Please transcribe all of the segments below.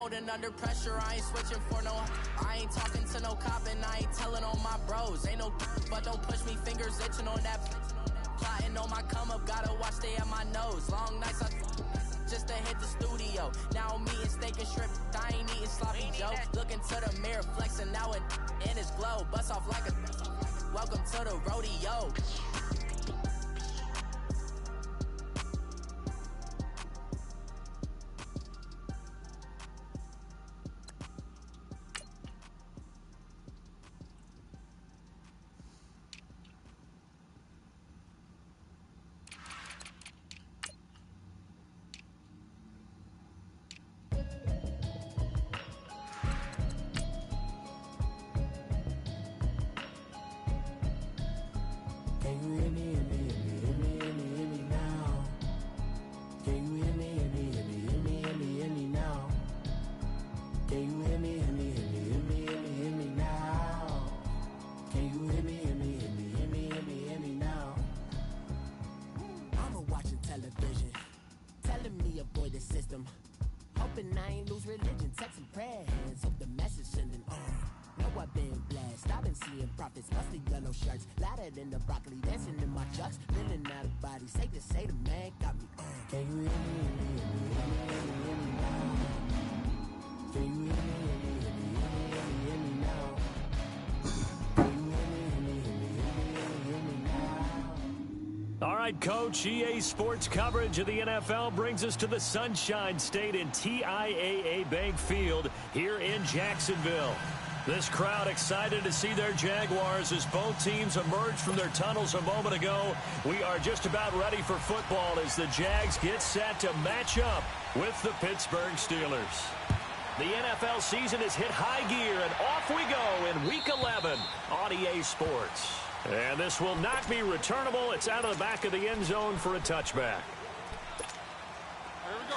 folding under pressure, I ain't switching for no. I ain't talking to no cop and I ain't telling on my bros. Ain't no but don't push me, fingers itching on that. Plotting on my come up, gotta watch stay at my nose. Long nights I just to hit the studio. Now I'm eating steak and shrimp, I ain't eating sloppy Joe. Looking to the mirror, flexing now it in his glow. Bust off like a welcome to the rodeo. Coach, EA Sports coverage of the NFL brings us to the Sunshine State in TIAA Bank Field here in Jacksonville. This crowd excited to see their Jaguars as both teams emerged from their tunnels a moment ago. We are just about ready for football as the Jags get set to match up with the Pittsburgh Steelers. The NFL season has hit high gear, and off we go in Week 11 on EA Sports. And this will not be returnable. It's out of the back of the end zone for a touchback. Here we go.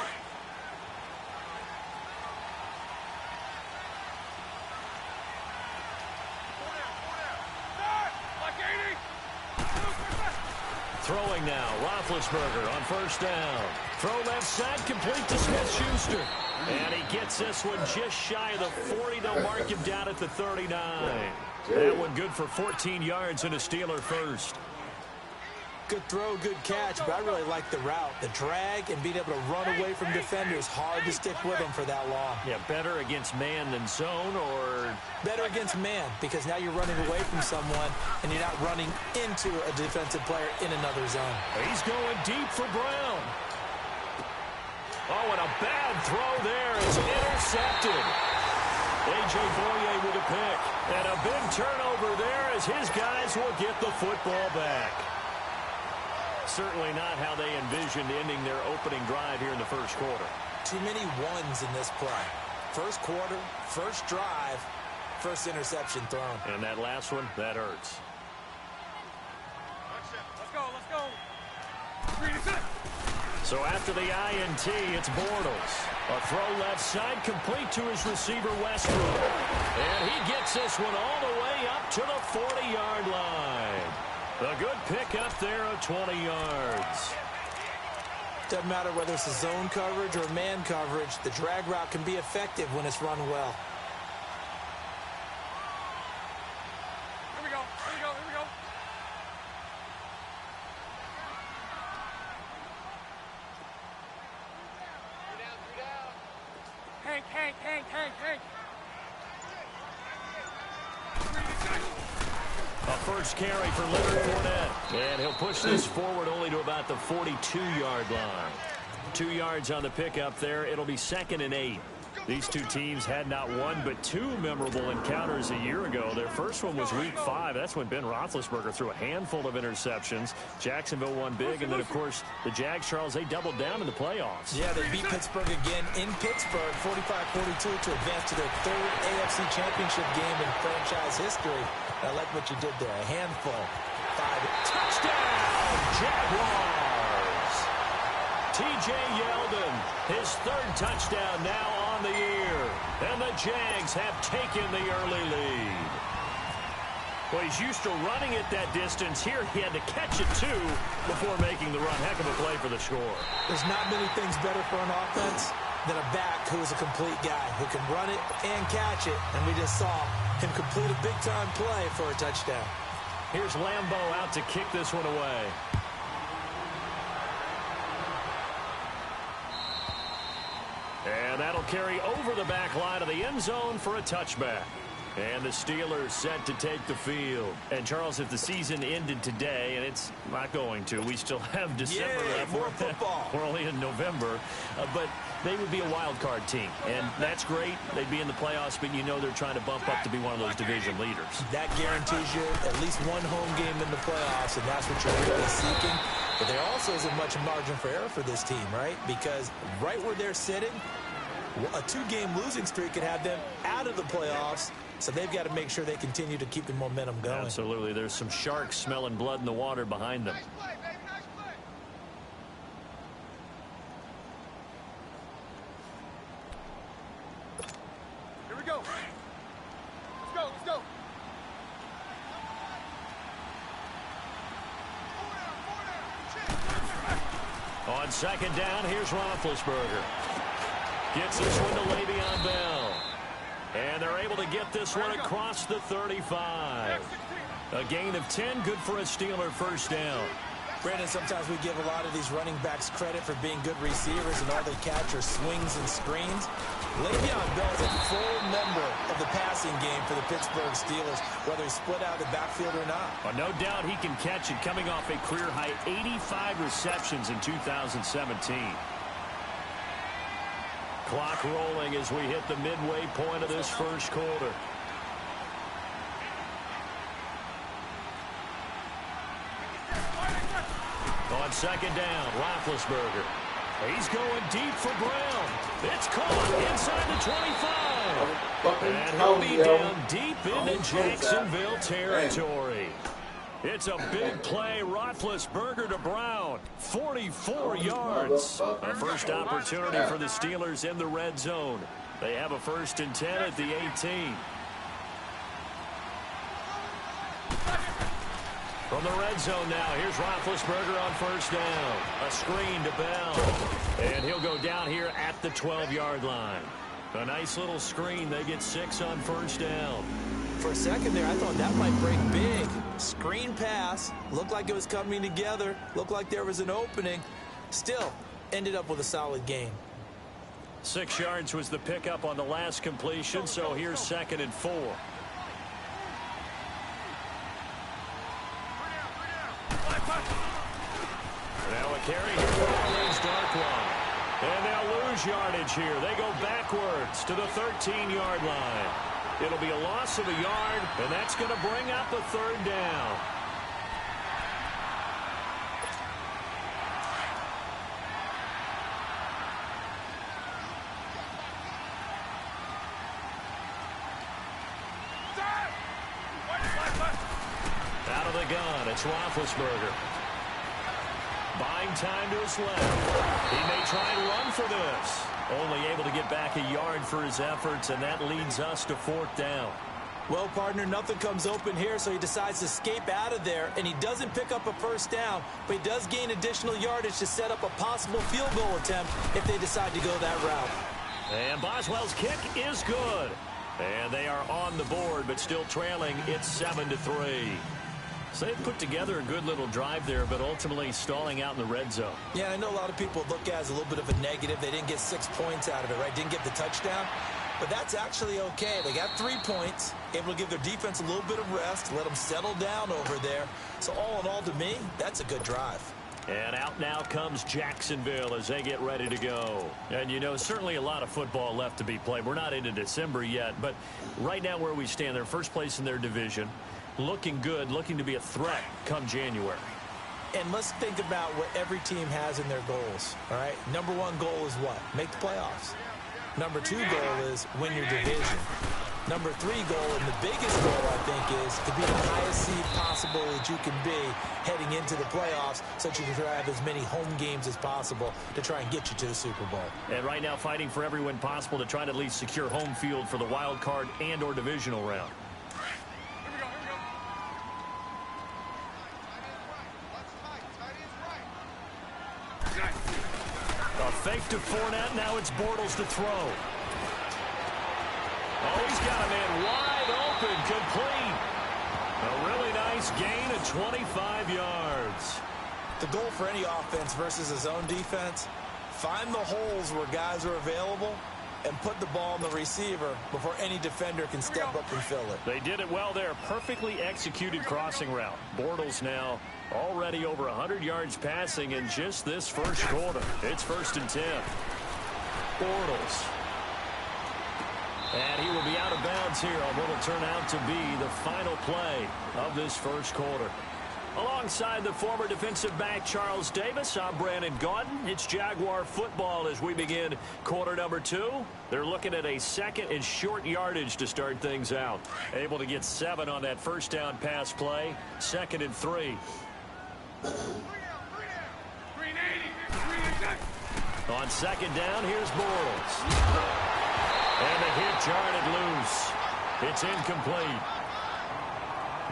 Throwing now, Roethlisberger on first down. Throw left side, complete to Smith-Schuster. And he gets this one just shy of the 40. They'll mark him down at the 39. That one good for 14 yards and a Steeler first. Good throw, good catch, but I really like the route. The drag and being able to run away from defenders. Hard to stick with them for that long. Yeah, better against man than zone, or? Better against man, because now you're running away from someone and you're not running into a defensive player in another zone. He's going deep for Brown. Oh, and a bad throw there is intercepted. A.J. Boye with a pick. And a big turnover there as his guys will get the football back. Certainly not how they envisioned ending their opening drive here in the first quarter. Too many ones in this play. First quarter, first drive, first interception thrown. And that last one, that hurts. Let's go, let's go. So after the INT, it's Bortles. A throw left side, complete to his receiver, Westbrook. And he gets this one all the way up to the 40-yard line. A good pick up there of 20 yards. Doesn't matter whether it's a zone coverage or man coverage, the drag route can be effective when it's run well. Here we go, here we go, here we go. Hank. A first carry for Leonard Fournette. And he'll push this forward only to about the 42-yard line. 2 yards on the pickup there. It'll be 2nd and 8. These two teams had not one but two memorable encounters a year ago. Their first one was Week 5. That's when Ben Roethlisberger threw a handful of interceptions. Jacksonville won big, and then, of course, the Jags, Charles, they doubled down in the playoffs. Yeah, they beat Pittsburgh again in Pittsburgh, 45-42, to advance to their third AFC Championship game in franchise history. I like what you did there. A handful. 5. Touchdown, Jaguars! T.J. Yeldon, his third touchdown now on the year. And the Jags have taken the early lead. Well, he's used to running it that distance. Here he had to catch it, too, before making the run. Heck of a play for the score. There's not many things better for an offense than a back who is a complete guy who can run it and catch it. And we just saw him complete a big-time play for a touchdown. Here's Lambeau out to kick this one away. And that'll carry over the back line of the end zone for a touchback. And the Steelers set to take the field. And, Charles, if the season ended today, and it's not going to, we still have December left. More football. We're only in November. But they would be a wild card team. And that's great. They'd be in the playoffs, but you know they're trying to bump up to be one of those division leaders. That guarantees you at least one home game in the playoffs, and that's what you're really seeking. But there also isn't much margin for error for this team, right? Because right where they're sitting, a two-game losing streak could have them out of the playoffs. So they've got to make sure they continue to keep the momentum going. Absolutely. There's some sharks smelling blood in the water behind them. Nice play, baby, nice play. Here we go. Let's go, let's go. On second down, here's Roethlisberger. Gets this one to Le'Veon Bell. And they're able to get this one across the 35. A gain of 10, good for a Steeler first down. Brandon, sometimes we give a lot of these running backs credit for being good receivers, and all they catch are swings and screens. Le'Veon Bell is a full member of the passing game for the Pittsburgh Steelers, whether he's split out of the backfield or not. Well, no doubt he can catch it, coming off a career-high 85 receptions in 2017. Clock rolling as we hit the midway point of this first quarter. On second down, Roethlisberger. He's going deep for Brown. It's caught inside the 25. And he'll be down deep into Jacksonville territory. It's a big play. Roethlisberger to Brown. 44 yards. A first opportunity for the Steelers in the red zone. They have a 1st and 10 at the 18. From the red zone now, here's Roethlisberger on first down. A screen to Bell. And he'll go down here at the 12-yard line. A nice little screen. They get 6 on first down. For a second there, I thought that might break big. Screen pass. Looked like it was coming together. Looked like there was an opening. Still, ended up with a solid gain. 6 yards was the pickup on the last completion, so here's 2nd and 4. Now a carry here for Orleans Darkwa. And they'll lose yardage here. They go backwards to the 13-yard line. It'll be a loss of a yard, and that's going to bring up a 3rd down. Out of the gun, it's Roethlisberger. Buying time to his left. He may try and run for this. Only able to get back a yard for his efforts, and that leads us to 4th down. Well, partner, nothing comes open here, so he decides to escape out of there, and he doesn't pick up a first down, but he does gain additional yardage to set up a possible field goal attempt if they decide to go that route. And Boswell's kick is good. And they are on the board, but still trailing. It's 7-3. So they've put together a good little drive there, but ultimately stalling out in the red zone. Yeah, I know a lot of people look at it as a little bit of a negative. They didn't get 6 points out of it, right? Didn't get the touchdown. But that's actually okay. They got 3 points, able to give their defense a little bit of rest, let them settle down over there. So all in all, to me, that's a good drive. And out now comes Jacksonville as they get ready to go. And, you know, certainly a lot of football left to be played. We're not into December yet, but right now where we stand, they're first place in their division. Looking good, looking to be a threat come January. And let's think about what every team has in their goals, all right? Number 1 goal is what? Make the playoffs. Number 2 goal is win your division. Number 3 goal, and the biggest goal, I think, is to be the highest seed possible that you can be heading into the playoffs so that you can have as many home games as possible to try and get you to the Super Bowl. And right now fighting for every win possible to try to at least secure home field for the wild card and or divisional round. fake to Fournette. Now it's Bortles to throw. Oh, he's got a man wide open, complete. A really nice gain of 25 yards. The goal for any offense versus his own defense, find the holes where guys are available and put the ball on the receiver before any defender can step up and fill it. They did it well there. Perfectly executed crossing route. Bortles now already over 100 yards passing in just this first quarter. It's 1st and 10. Bortles. And he will be out of bounds here on what will turn out to be the final play of this first quarter. Alongside the former defensive back Charles Davis, I'm Brandon Gaudin. It's Jaguar football as we begin quarter number 2. They're looking at a 2nd and short yardage to start things out. Able to get 7 on that first down pass play. 2nd and 3. On 2nd down, here's Bortles. And the hit jarred it loose. It's incomplete.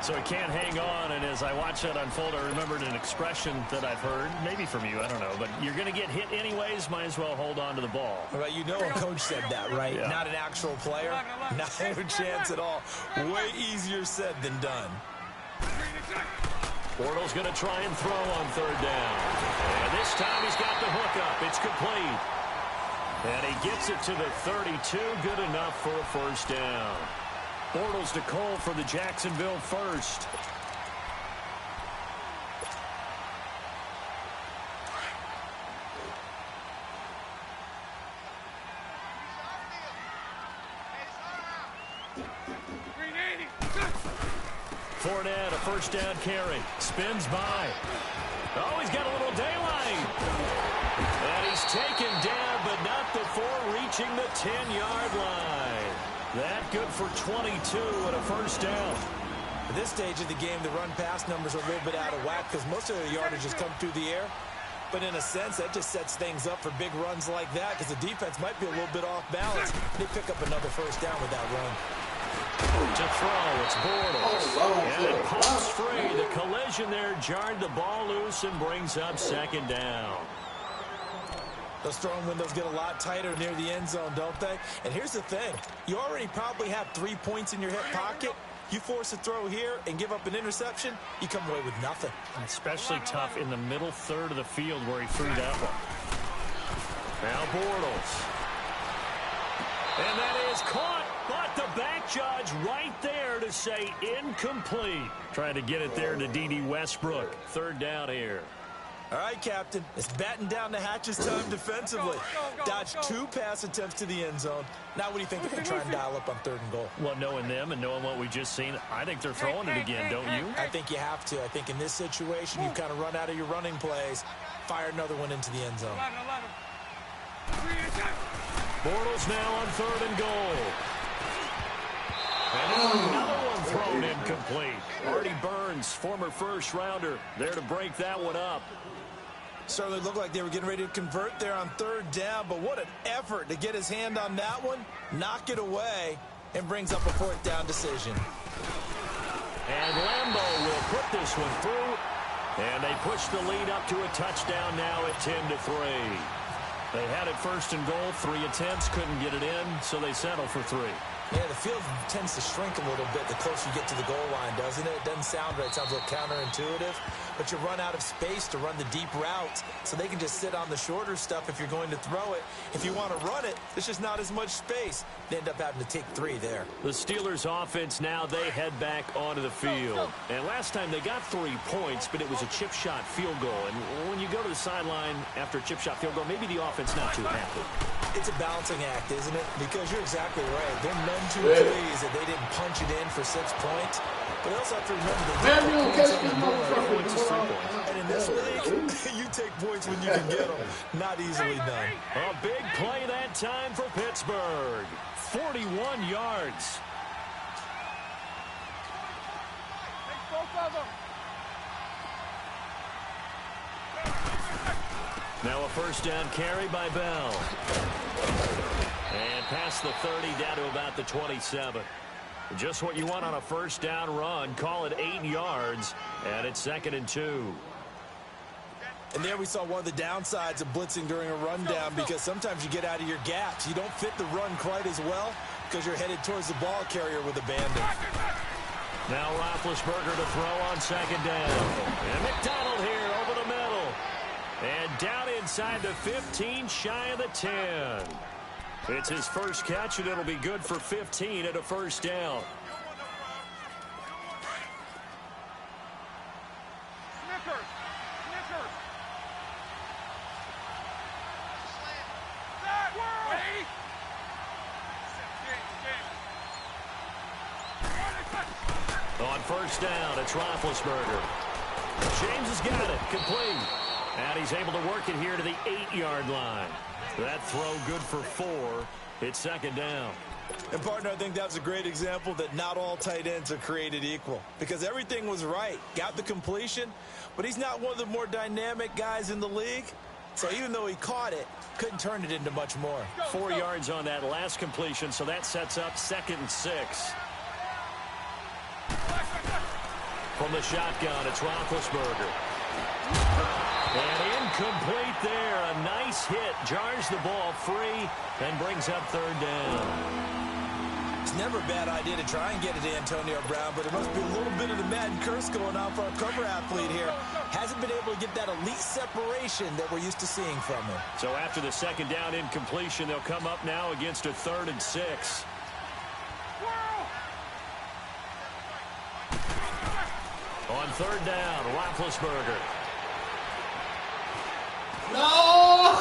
So he can't hang on, and as I watch that unfold, I remembered an expression that I've heard, maybe from you, I don't know, but you're going to get hit anyways, might as well hold on to the ball. Right, you know a coach said that, right? Yeah. Not an actual player, not a chance at all. Way easier said than done. Bortles going to try and throw on 3rd down. And this time he's got the hook up. It's complete. And he gets it to the 32, good enough for a first down. Bortles to Cole for the Jacksonville first. Fournette, a first down carry. Spins by. Oh, he's got a little daylight. And he's taken down, but not before reaching the 10-yard line. That good for 22 and a first down. At this stage of the game, the run-pass numbers are a little bit out of whack because most of the yardage has come through the air. But in a sense, that just sets things up for big runs like that because the defense might be a little bit off balance. They pick up another first down with that run. To throw, it's Bortles. And it pops free. The collision there jarred the ball loose and brings up 2nd down. Those throwing windows get a lot tighter near the end zone, don't they? And here's the thing. You already probably have 3 points in your hip pocket. You force a throw here and give up an interception, you come away with nothing. Especially tough in the middle third of the field where he threw that one. Now Bortles. And that is caught, but the back judge right there to say incomplete. Trying to get it there to D.D. Westbrook. 3rd down here. All right, Captain. It's batten down the hatches time defensively. Dodged 2 pass attempts to the end zone. Now what do you think they're going to try and dial up on 3rd and goal? Well, knowing them and knowing what we just seen, I think they're throwing it again, don't you? I think you have to. I think in this situation, you kind of run out of your running plays, fire another one into the end zone. Bortles now on 3rd and goal. And another one thrown incomplete. Artie Burns, former first-rounder, there to break that one up. Certainly looked like they were getting ready to convert there on 3rd down, but what an effort to get his hand on that one, knock it away, and brings up a 4th down decision. And Lambeau will put this one through, and they push the lead up to a touchdown now at 10-3. They had it 1st and goal, 3 attempts, couldn't get it in, so they settle for 3. Yeah, the field tends to shrink a little bit the closer you get to the goal line, doesn't it? It doesn't sound right. It sounds a little counterintuitive. But you run out of space to run the deep routes, so they can just sit on the shorter stuff if you're going to throw it. If you want to run it, there's just not as much space. They end up having to take 3 there. The Steelers offense now, they head back onto the field. And last time they got 3 points, but it was a chip shot field goal. And when you go to the sideline after a chip shot field goal, maybe the offense not too happy. It's a balancing act, isn't it? Because you're exactly right. They're none too pleased that they didn't punch it in for 6 points. But they also have to remember that and in this league, you take points when you can get them. Not easily done. A big play that time for Pittsburgh. 41 yards. Now a first down carry by Bell. And past the 30 down to about the 27. Just what you want on a first down run. Call it 8 yards. And it's 2nd and 2. And there we saw one of the downsides of blitzing during a rundown, because sometimes you get out of your gaps. You don't fit the run quite as well because you're headed towards the ball carrier with abandon. Now Roethlisberger to throw on second down. And McDonald here over the middle. And down inside the 15, shy of the 10. It's his first catch, and it'll be good for 15 at a first down. On first down, it's Roethlisberger. James has got it, complete. And he's able to work it here to the 8-yard line. That throw good for 4. It's second down. And, partner, I think that's a great example that not all tight ends are created equal, because everything was right. Got the completion, but he's not one of the more dynamic guys in the league. So even though he caught it, couldn't turn it into much more. 4 yards on that last completion, so that sets up 2nd and 6. From the shotgun, it's Roethlisberger. And incomplete there. A nice hit. Jars the ball free and brings up 3rd down. It's never a bad idea to try and get it to Antonio Brown, but it must be a little bit of the Madden curse going on for our cover athlete here. Hasn't been able to get that elite separation that we're used to seeing from him. So after the 2nd down incompletion, they'll come up now against a 3rd and 6. On 3rd down, Roethlisberger. No!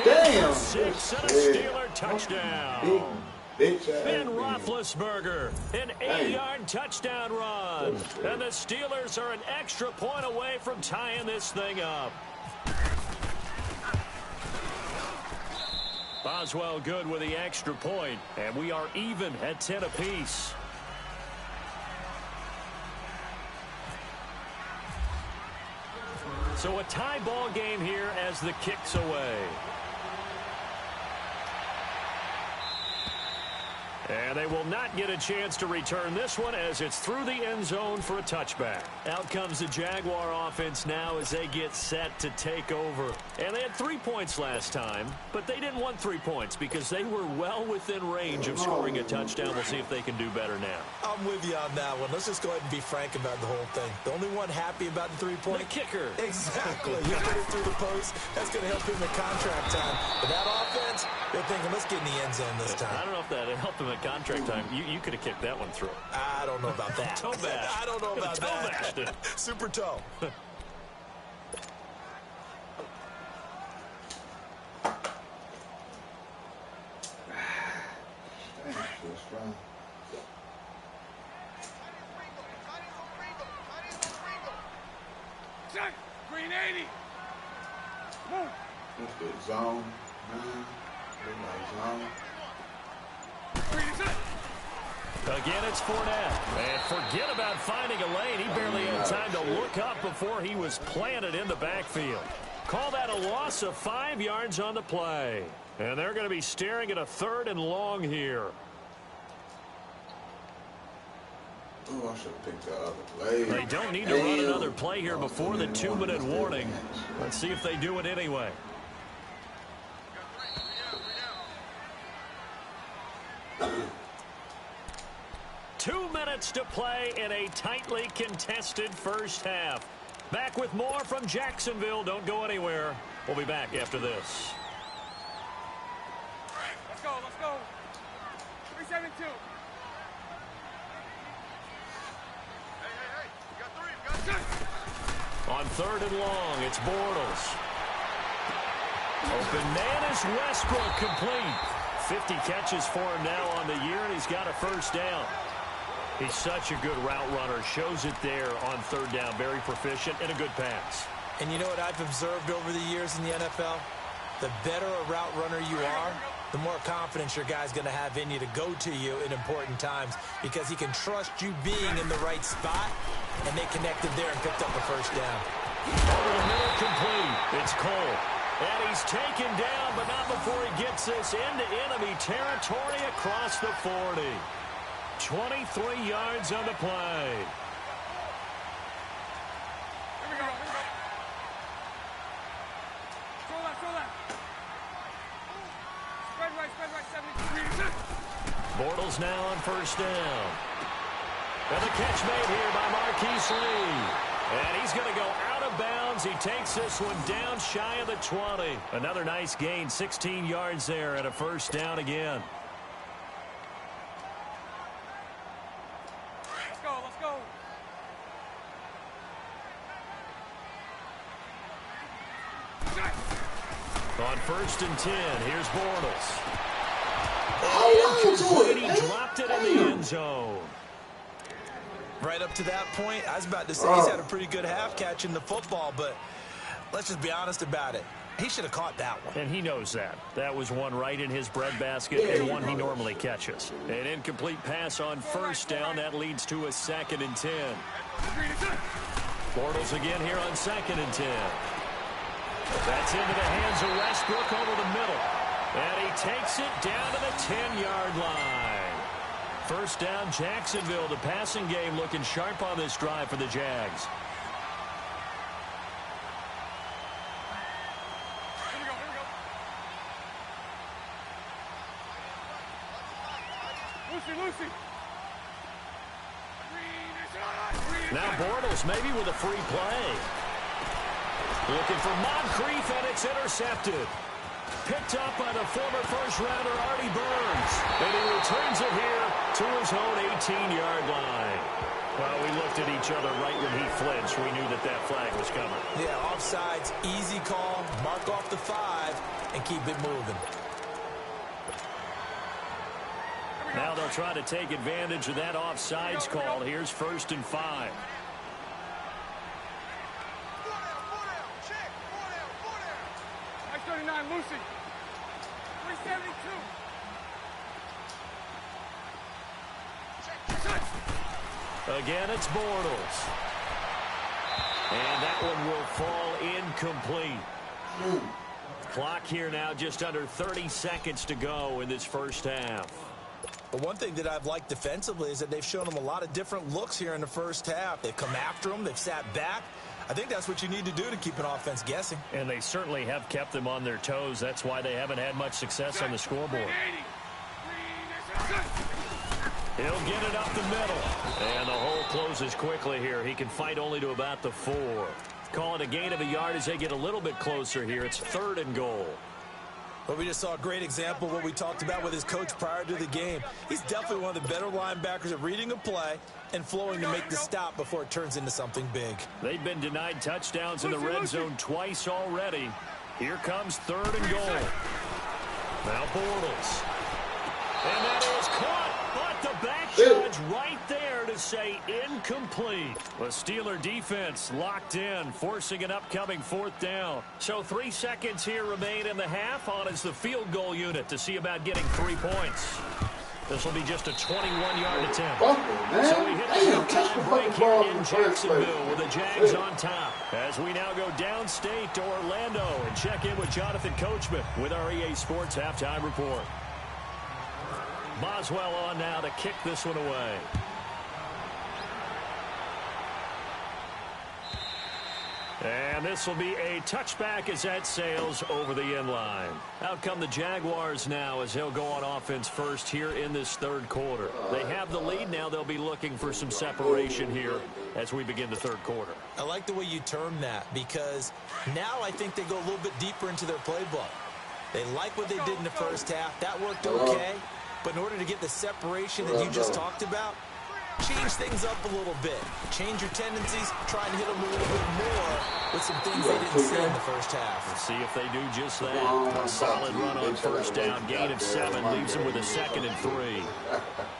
Damn! 6 and a Steeler touchdown. Ben Roethlisberger, an 8-yard touchdown run. And the Steelers are an extra point away from tying this thing up. Boswell good with the extra point, and we are even at 10 apiece. So a tie ball game here as the kick's away. And they will not get a chance to return this one as it's through the end zone for a touchback. Out comes the Jaguar offense now as they get set to take over. And they had 3 points last time, but they didn't want 3 points because they were well within range of scoring a touchdown. We'll see if they can do better now. I'm with you on that one. Let's just go ahead and be frank about the whole thing. The only one happy about the 3-point? The kicker. Exactly. You put it through the post. That's going to help him in contract time. But that offense, they're thinking, let's get in the end zone this time. I don't know if that helped him at contract time. You could have kicked that one through. I don't know about that. Toe bash. I don't know about that. It. Super toe. Green 80. Move. That's good. Zone. Zone. Again, it's Fournette. And forget about finding a lane. He barely had time to look up before he was planted in the backfield. Call that a loss of 5 yards on the play. And they're going to be staring at a 3rd and long here. Oh, I should have picked the other play. They don't need to run another play here before the 2-minute warning. Let's see if they do it anyway. Two minutes to play in a tightly contested first half. Back with more from Jacksonville. Don't go anywhere. We'll be back after this. Let's go, let's go. 372. Hey, you got 3, you got 6. On 3rd and long, it's Bortles. Open man is Westbrook, complete. 50 catches for him now on the year, and he's got a first down. He's such a good route runner. Shows it there on 3rd down. Very proficient and a good pass. And you know what I've observed over the years in the NFL? The better a route runner you are, the more confidence your guy's going to have in you to go to you in important times, because he can trust you being in the right spot, and they connected there and picked up a first down. Over the middle, complete. It's Cole. And he's taken down, but not before he gets this into enemy territory across the 40. 23 yards on the play. Here we go. Bortles now on first down. And the catch made here by Marquise Lee. And he's going to go out of bounds. He takes this one down shy of the 20. Another nice gain, 16 yards there and a first down again. Let's go, let's go. On first and 10, here's Bortles. He dropped it in the end zone. Right up to that point, I was about to say he's had a pretty good half catching the football, but let's just be honest about it. He should have caught that one. And he knows that. That was one right in his breadbasket and one he normally catches. An incomplete pass on first down. That leads to a 2nd and 10. Bortles again here on 2nd and 10. That's into the hands of Westbrook over the middle. And he takes it down to the 10-yard line. First down, Jacksonville. The passing game looking sharp on this drive for the Jags. Here we go, here we go. Lucy. Now Bortles maybe with a free play. Looking for Moncrief, and it's intercepted. Picked up by the former first-rounder Artie Burns. And he returns it here to his own 18-yard line. Well, we looked at each other right when he flinched. We knew that that flag was coming. Yeah, offsides, easy call, mark off the 5, and keep it moving. Now they'll try to take advantage of that offsides call. Here's 1st and 5. Nice 39, Lucy. 372. Again, it's Bortles. And that one will fall incomplete. Clock here now, just under 30 seconds to go in this first half. But one thing that I've liked defensively is that they've shown them a lot of different looks here in the first half. They've come after them. They've sat back. I think that's what you need to do to keep an offense guessing. And they certainly have kept them on their toes. That's why they haven't had much success on the scoreboard. He'll get it up the middle. And the hole closes quickly here. He can fight only to about the 4. Call it a gain of a yard as they get a little bit closer here. It's 3rd and goal. But we just saw a great example of what we talked about with his coach prior to the game. He's definitely one of the better linebackers at reading a play and flowing to make the stop before it turns into something big. They've been denied touchdowns in the red zone twice already. Here comes 3rd and goal. Now Bortles. And that is caught, but the back judge right there to say incomplete. The Steeler defense locked in, forcing an upcoming 4th down. So 3 seconds here remain in the half. On is the field goal unit to see about getting 3 points. This will be just a 21-yard attempt. So we hit the time break here in Jacksonville with the Jags on top. As we now go downstate to Orlando and check in with Jonathan Coachman with our EA Sports Halftime Report. Boswell on now to kick this one away. And this will be a touchback as that sails over the end line. Out come the Jaguars now as they'll go on offense first here in this 3rd quarter. They have the lead now. They'll be looking for some separation here as we begin the 3rd quarter. I like the way you term that because now I think they go a little bit deeper into their playbook. They like what they did in the first half. That worked okay. But in order to get the separation that you just talked about, change things up a little bit. Change your tendencies, try and hit them a little bit more with some things they didn't see in the first half. We'll see if they do just that. A solid run on first down. Gain of 7 leaves them with a 2nd and 3.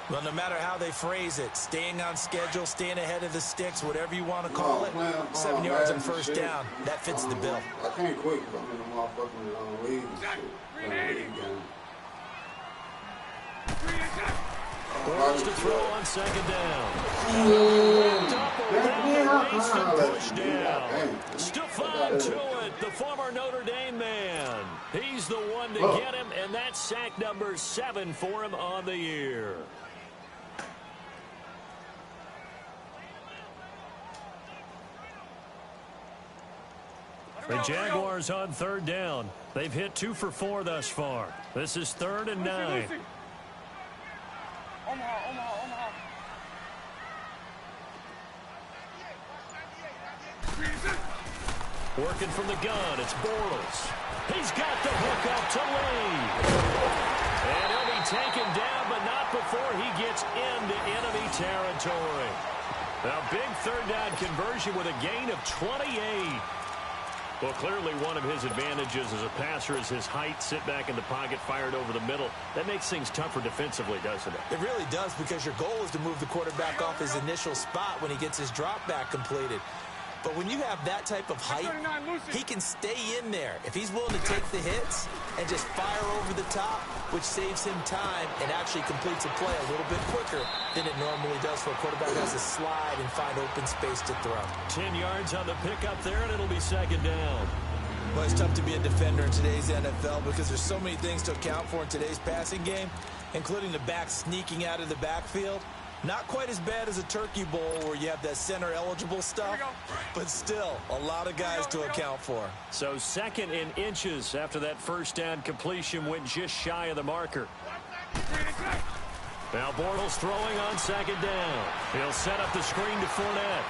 Well, no matter how they phrase it, staying on schedule, staying ahead of the sticks, whatever you want to call it, 7 yards on first down, that fits the bill. I can't quit because I'm in the motherfucking league and shit. Forced to throw on 2nd down. Push down. Stephon Tuitt, the former Notre Dame man. He's the one to get him, and that's sack number 7 for him on the year. The Jaguars on 3rd down. They've hit 2 for 4 thus far. This is 3rd and 9. Omaha. Working from the gun, it's Bortles. He's got the hook up to Lee. And he'll be taken down, but not before he gets into enemy territory. Now, big third down conversion with a gain of 28. Well, clearly one of his advantages as a passer is his height. Sit back in the pocket, fired over the middle. That makes things tougher defensively, doesn't it? It really does, because your goal is to move the quarterback off his initial spot when he gets his drop back completed. But when you have that type of height, he can stay in there if he's willing to take the hits and just fire over the top, which saves him time and actually completes a play a little bit quicker than it normally does for a quarterback who has to slide and find open space to throw. 10 yards on the pickup there, and it'll be second down. Well, it's tough to be a defender in today's NFL because there's so many things to account for in today's passing game, including the back sneaking out of the backfield. Not quite as bad as a turkey bowl where you have that center-eligible stuff, but still a lot of guys to account for. So second in inches after that first down completion went just shy of the marker. Now Bortles throwing on second down. He'll set up the screen to Fournette.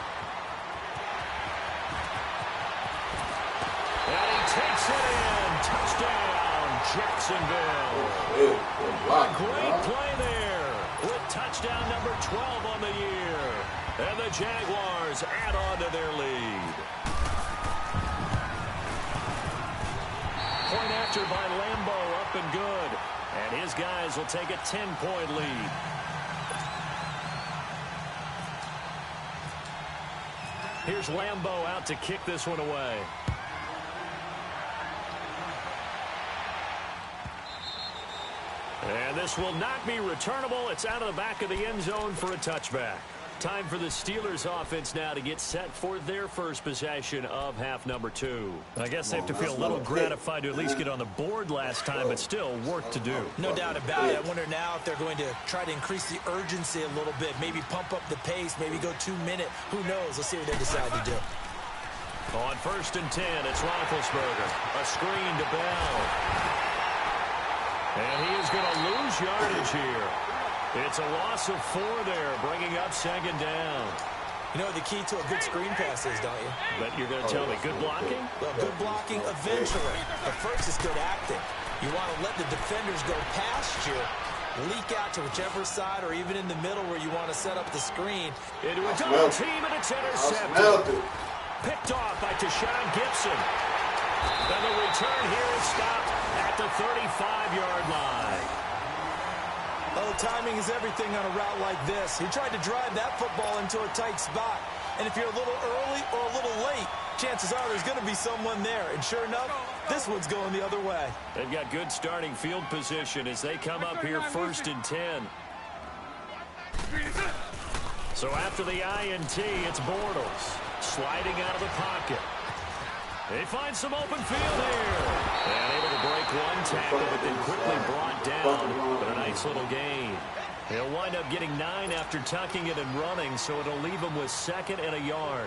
And he takes it in. Touchdown, Jacksonville. A great play there. With touchdown number 12 on the year. And the Jaguars add on to their lead. Point after by Lambeau, up and good. And his guys will take a 10-point lead. Here's Lambeau out to kick this one away. And this will not be returnable. It's out of the back of the end zone for a touchback. Time for the Steelers offense now to get set for their first possession of half number 2. I guess they have to feel a little gratified to at least get on the board last time, but still work to do. No doubt about it. I wonder now if they're going to try to increase the urgency a little bit, maybe pump up the pace, maybe go 2-minute. Who knows? Let's see what they decide to do. On 1st and 10, it's Roethlisberger. A screen to Bell. And he is going to lose yardage here. It's a loss of 4 there, bringing up second down. You know what the key to a good screen pass is, don't you? But you're going to tell me good blocking? Well, good blocking eventually. But first is good acting. You want to let the defenders go past you, leak out to whichever side or even in the middle where you want to set up the screen. Into a double team, and it's intercepted. Picked off by Tashawn Gibson. And the return here is stopped at the 35-yard line. Well, timing is everything on a route like this. He tried to drive that football into a tight spot. And if you're a little early or a little late, chances are there's going to be someone there. And sure enough, this one's going the other way. They've got good starting field position as they come up here 1st and 10. So after the INT, it's Bortles sliding out of the pocket. They find some open field here. And able to break one tackle, but then quickly brought down with a nice little gain. He'll wind up getting 9 after tucking it and running, so it'll leave him with 2nd and a yard.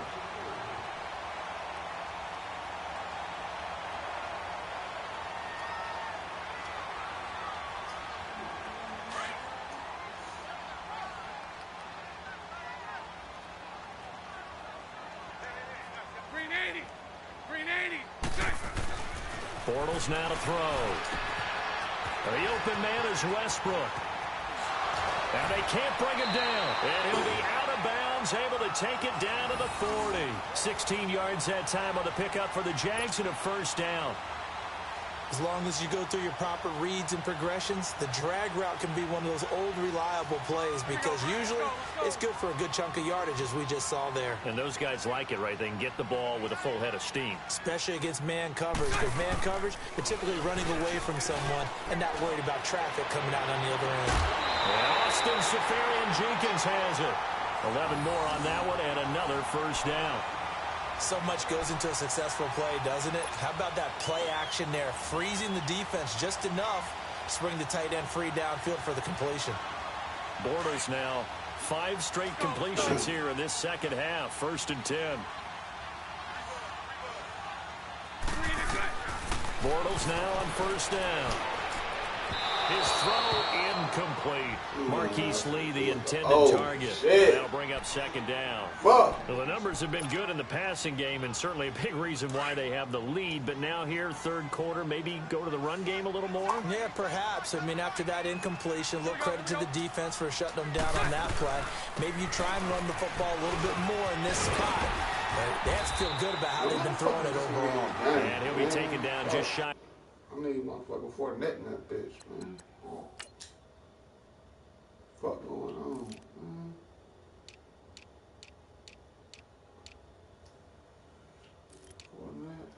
Bortles now to throw. The open man is Westbrook. And they can't bring him down. And he'll be out of bounds, able to take it down to the 40. 16 yards that time on the pickup for the Jags and a first down. As long as you go through your proper reads and progressions, the drag route can be one of those old reliable plays because usually it's good for a good chunk of yardage, as we just saw there. And those guys like it, right? They can get the ball with a full head of steam. Especially against man coverage. Because man coverage, they're typically running away from someone and not worried about traffic coming out on the other end. And Austin Seferian-Jenkins has it. 11 more on that one and another first down. So much goes into a successful play, doesn't it? How about that play action there? Freezing the defense just enough to bring the tight end free downfield for the completion. Bortles now 5 straight completions here in this second half. 1st and 10. Bortles now on first down. His throw incomplete. Marquise Lee, the intended target. Shit. That'll bring up second down. Fuck. Well, the numbers have been good in the passing game, and certainly a big reason why they have the lead. But now here, third quarter, maybe go to the run game a little more? Yeah, perhaps. I mean, after that incompletion, a little credit to the defense for shutting them down on that play. Maybe you try and run the football a little bit more in this spot. But they have to feel good about how they've been throwing it overall. And he'll be taken down just shy. I need motherfucking Fortnite in that bitch, man. Fuck going on, man. Fortnite.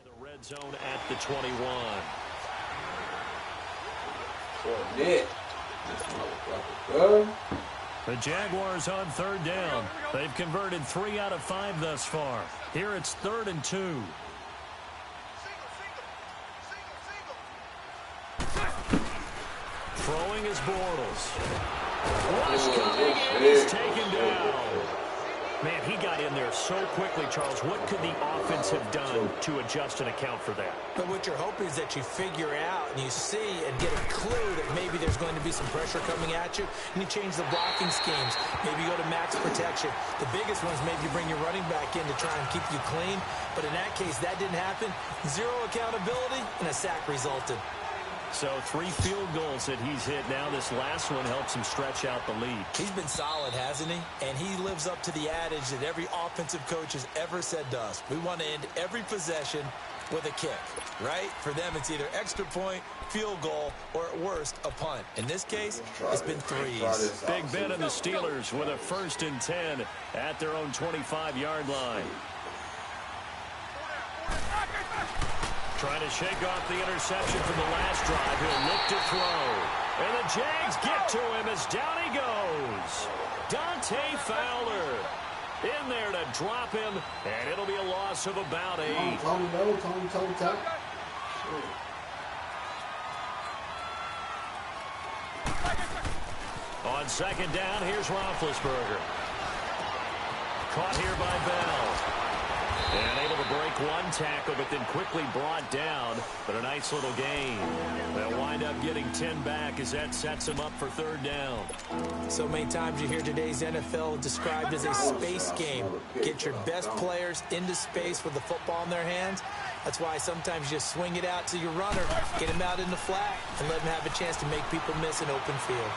The red zone at the 21. Fortnite. This motherfucker, bro. The Jaguars on third down. They've converted 3 out of 5 thus far. Here it's 3rd and 2. Throwing is Bortles. Rush coming in, he's taken down. Man, he got in there so quickly, Charles. What could the offense have done to adjust and account for that? But what you're hoping is that you figure out and you see and get a clue that maybe there's going to be some pressure coming at you, and you change the blocking schemes. Maybe you go to max protection. The biggest one is maybe you bring your running back in to try and keep you clean. But in that case, that didn't happen. 0 accountability, and a sack resulted. So 3 field goals that he's hit now. This last one helps him stretch out the lead. He's been solid, hasn't he? And he lives up to the adage that every offensive coach has ever said to us. We want to end every possession with a kick, right? For them, it's either extra point, field goal, or at worst, a punt. In this case, it's been 3s. Big Ben and the Steelers with a 1st and 10 at their own 25-yard line. Trying to shake off the interception from the last drive. He'll look to throw. And the Jags get to him as down he goes. Dante Fowler in there to drop him, and it'll be a loss of about 8. Tony. On 2nd down, here's Roethlisberger. Caught here by Bell. And able to break 1 tackle, but then quickly brought down. But a nice little gain. They'll wind up getting 10 back as that sets them up for 3rd down. So many times you hear today's NFL described as a space game. Get your best players into space with the football in their hands. That's why sometimes you just swing it out to your runner, get him out in the flat, and let him have a chance to make people miss an open field.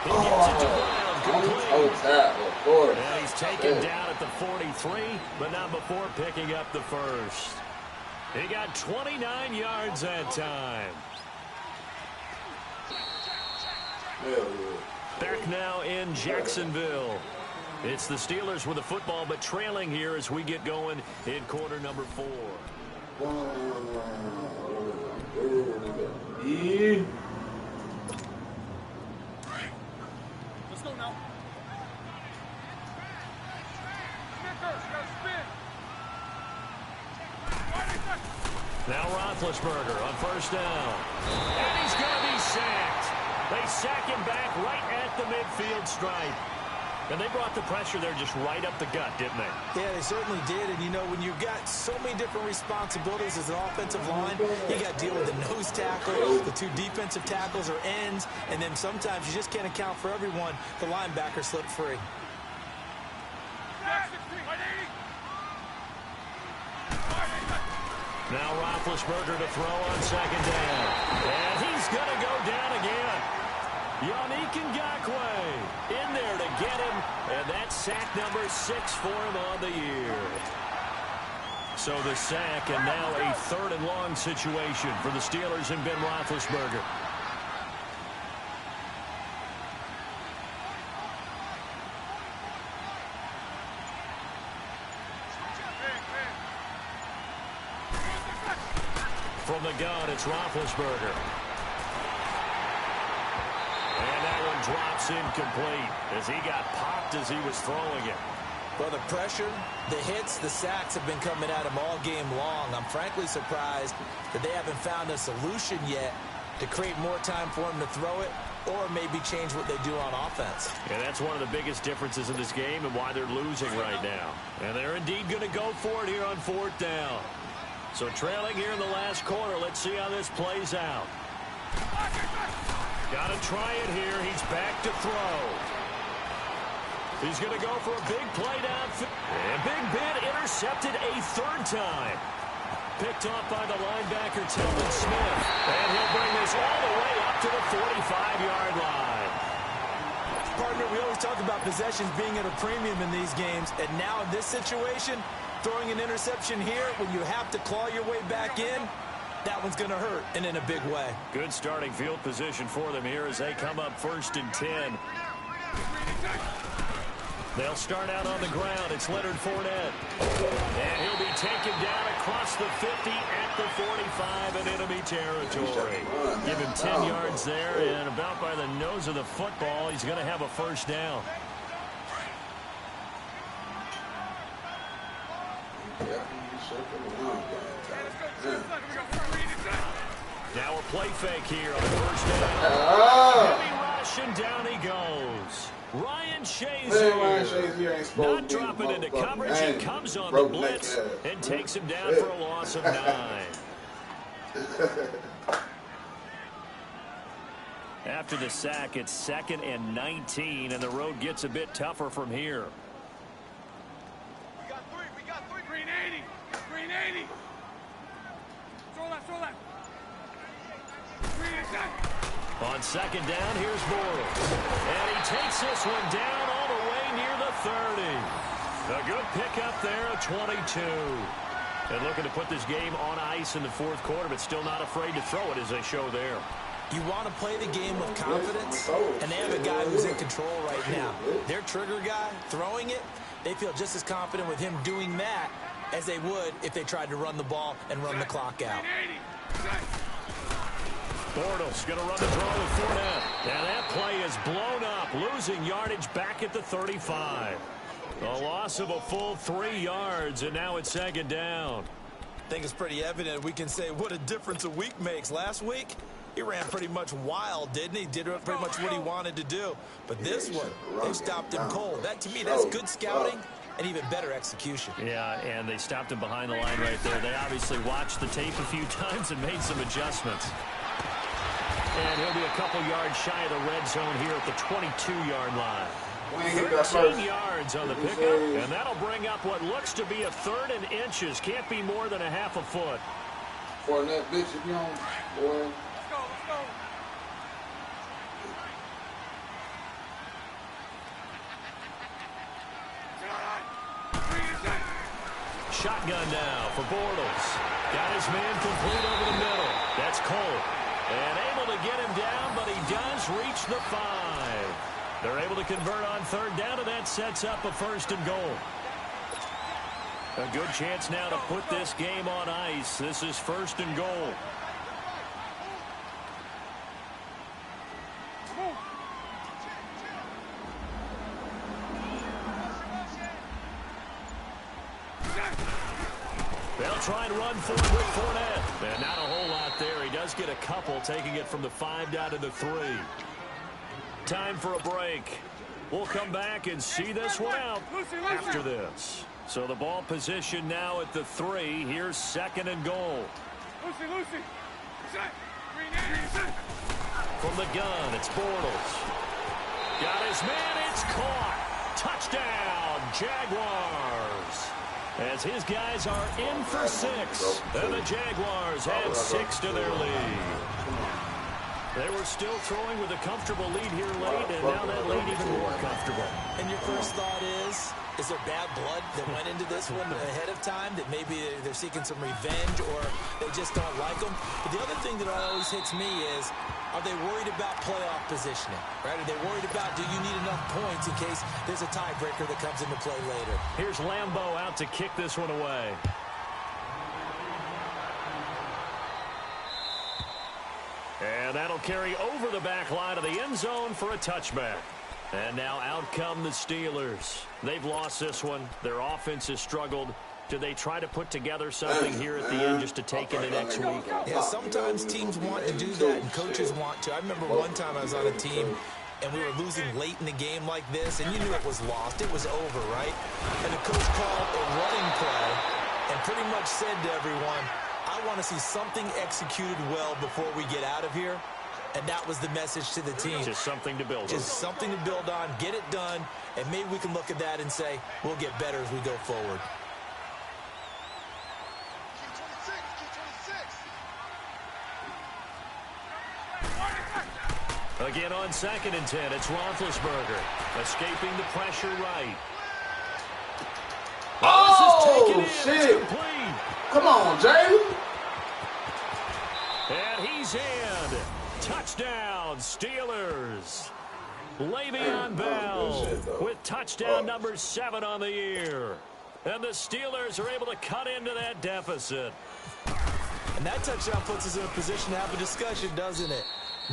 He gets it to Brown, complete. And he's taken down at the 43, but not before picking up the 1st. He got 29 yards that time. Back now in Jacksonville. It's the Steelers with the football, but trailing here as we get going in quarter number 4. Yeah. Let's go now. Now Roethlisberger on 1st down. And he's going to be sacked. They sack him back right at the midfield stripe. And they brought the pressure there just right up the gut, didn't they? Yeah, they certainly did. And, you know, when you've got so many different responsibilities as an offensive line, you got to deal with the nose tackle, the 2 defensive tackles or ends, and then sometimes you just can't account for everyone. The linebacker slipped free. Now Roethlisberger to throw on 2nd down. And he's going to go down again. Yannick Ngakoue in there to get him. And that's sack number 6 for him on the year. So the sack, and now a 3rd and long situation for the Steelers and Ben Roethlisberger. From the gun, it's Roethlisberger. And that one drops incomplete as he got popped as he was throwing it. Well, the pressure, the hits, the sacks have been coming at him all game long. I'm frankly surprised that they haven't found a solution yet to create more time for him to throw it. or maybe change what they do on offense. And that's one of the biggest differences in this game and why they're losing right now. And they're indeed going to go for it here on 4th down. So trailing here in the last quarter. Let's see how this plays out. Got to try it here. He's back to throw. He's going to go for a big play downfield. And Big Ben intercepted a 3rd time. Picked off by the linebacker, Tillman Smith. And he'll bring this all the way up to the 45-yard line. Partner, we always talk about possessions being at a premium in these games. And now in this situation, throwing an interception here when you have to claw your way back in, that one's going to hurt, and in a big way. Good starting field position for them here as they come up 1st and 10. They'll start out on the ground. It's Leonard Fournette. And he'll be taken down across the 50 at the 45 in enemy territory. Give him 10 yards there, and about by the nose of the football, he's going to have a 1st down. Now a play fake here on 1st down. Heavy rush, and down he goes. Ryan Shazier, not dropping into coverage. He comes on the blitz and takes him down for a loss of 9. After the sack, it's 2nd and 19, and the road gets a bit tougher from here. We got 3. Green 80. Green 80. Throw left. Green attack. On 2nd down, here's Bortles. And he takes this one down all the way near the 30. A good pickup there, a 22. And looking to put this game on ice in the 4th quarter, but still not afraid to throw it as they show there. You want to play the game with confidence, and they have a guy who's in control right now. Their trigger guy, throwing it, they feel just as confident with him doing that as they would if they tried to run the ball and run the clock out. Bortles going to run the throw with Fournette. And that play is blown up, losing yardage back at the 35. A loss of a full 3 yards, and now it's 2nd down. I think it's pretty evident we can say what a difference a week makes. Last week, he ran pretty much wild, didn't he? Did pretty much what he wanted to do. But this one, they stopped him cold. That, to me, that's good scouting and even better execution. Yeah, and they stopped him behind the line right there. They obviously watched the tape a few times and made some adjustments. And he'll be a couple yards shy of the red zone here at the 22-yard line. 13 yards on the pickup, and that'll bring up what looks to be a 3rd and inches. Can't be more than a half a foot. For that bitch, if you don't, boy. Let's go. Shotgun now for Bortles. Got his man complete over the middle. That's Cole. And able to get him down, but he does reach the 5. They're able to convert on 3rd down, and that sets up a 1st and goal. A good chance now to put this game on ice. This is 1st and goal. They'll try and run for it with Fournette. And not a whole lot there. He does get a couple, taking it from the 5 down to the 3. Time for a break. We'll come back and see this one out after this. So the ball position now at the 3. Here's 2nd and goal. Lucy. From the gun, it's Bortles. Got his man. It's caught. Touchdown, Jaguars. As his guys are in for 6. And the Jaguars add 6 to their lead. They were still throwing with a comfortable lead here late, and now that lead even more comfortable. And your first thought is there bad blood that went into this one ahead of time, that maybe they're seeking some revenge or they just don't like them? But the other thing that always hits me is, are they worried about playoff positioning? Right? Are they worried about, do you need enough points in case there's a tiebreaker that comes into play later? Here's Lambeau out to kick this one away. And that'll carry over the back line of the end zone for a touchback. And now out come the Steelers. They've lost this one. Their offense has struggled. Do they try to put together something here at the end just to take into next week? Yeah, sometimes teams want to do that and coaches want to. I remember one time I was on a team and we were losing late in the game like this, and you knew it was lost. It was over, right? And the coach called a running play and pretty much said to everyone, I want to see something executed well before we get out of here. And that was the message to the team. Just something to build on. Just something to build on, get it done, and maybe we can look at that and say, we'll get better as we go forward. Again on 2nd and 10, it's Roethlisberger escaping the pressure right. Oh, shit. Come on, Jalen. And he's in. Touchdown, Steelers. Le'Veon Bell with touchdown number 7 on the year. And the Steelers are able to cut into that deficit. And that touchdown puts us in a position to have a discussion, doesn't it?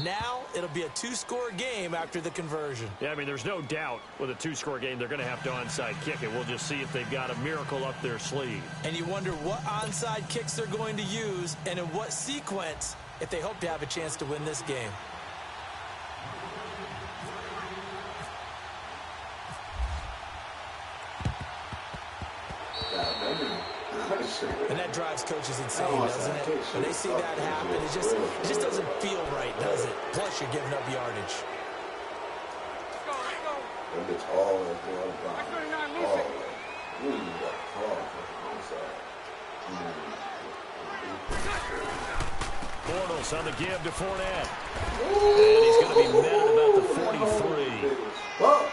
Now it'll be a 2-score game after the conversion. Yeah, I mean, there's no doubt with a 2-score game they're going to have to onside kick it. We'll just see if they've got a miracle up their sleeve. And you wonder what onside kicks they're going to use and in what sequence if they hope to have a chance to win this game. And that drives coaches insane, doesn't it? When they see that happen, it just doesn't feel right, does it? Plus, you're giving up yardage. Bortles on the give to Fournette. And he's going to be met at about the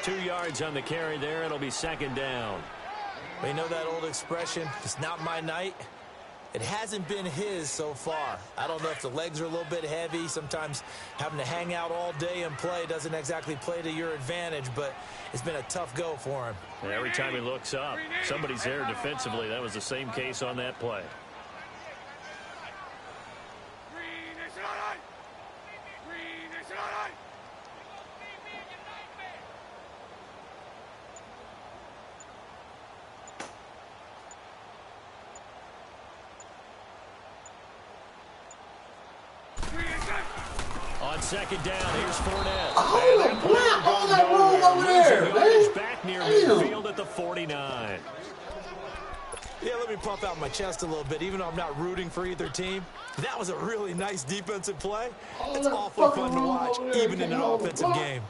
43. 2 yards on the carry there. It'll be 2nd down. We know that old expression, it's not my night. It hasn't been his so far. I don't know if the legs are a little bit heavy. Sometimes having to hang out all day and play doesn't exactly play to your advantage, but it's been a tough go for him. And every time he looks up, somebody's there defensively. That was the same case on that play. On 2nd down, here's Fournette. All that room over there, man. Back near midfield at the 49. Yeah, let me puff out my chest a little bit, even though I'm not rooting for either team. That was a really nice defensive play. It's awful fun to watch, even in an offensive game.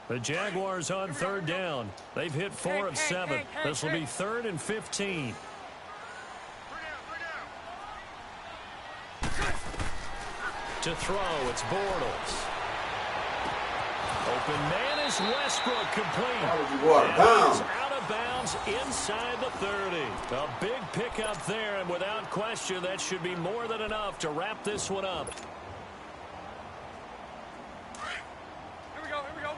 The Jaguars on 3rd down. They've hit 4 of 7. This will be 3rd and 15. To throw, it's Bortles. Open man is Westbrook, complete. Out of bounds inside the 30. A big pickup there, and without question, that should be more than enough to wrap this one up. Here we go, here we go.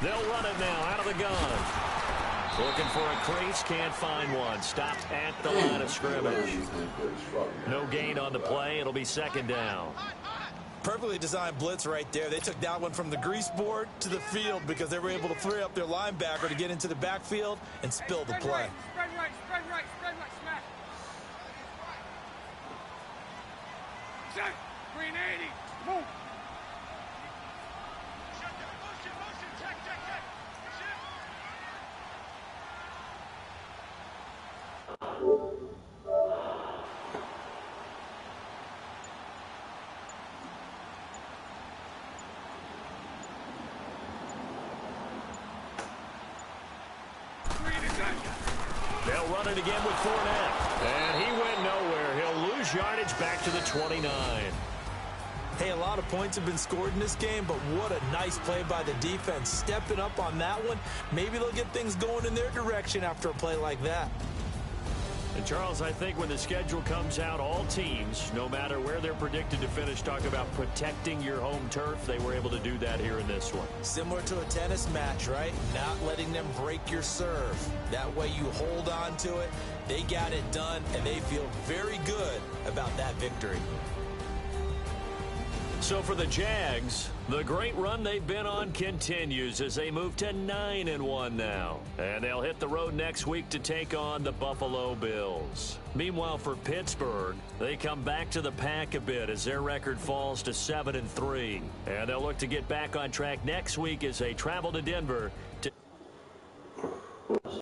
They'll run it now out of the gun. Looking for a crease, can't find one. Stopped at the line of scrimmage. No gain on the play. It'll be 2nd down. Perfectly designed blitz right there. They took that one from the grease board to the field because they were able to free up their linebacker to get into the backfield and spill the play. Spread right, smash. Set, green 80, move. They'll run it again with Fournette. And he went nowhere. He'll lose yardage back to the 29. Hey, a lot of points have been scored in this game, but what a nice play by the defense. Stepping up on that one, maybe they'll get things going in their direction after a play like that. And Charles, I think when the schedule comes out, all teams, no matter where they're predicted to finish, talk about protecting your home turf. They were able to do that here in this one. Similar to a tennis match, right? Not letting them break your serve. That way you hold on to it. They got it done, and they feel very good about that victory. So for the Jags, the great run they've been on continues as they move to 9-1 now. And they'll hit the road next week to take on the Buffalo Bills. Meanwhile, for Pittsburgh, they come back to the pack a bit as their record falls to 7-3. And they'll look to get back on track next week as they travel to Denver to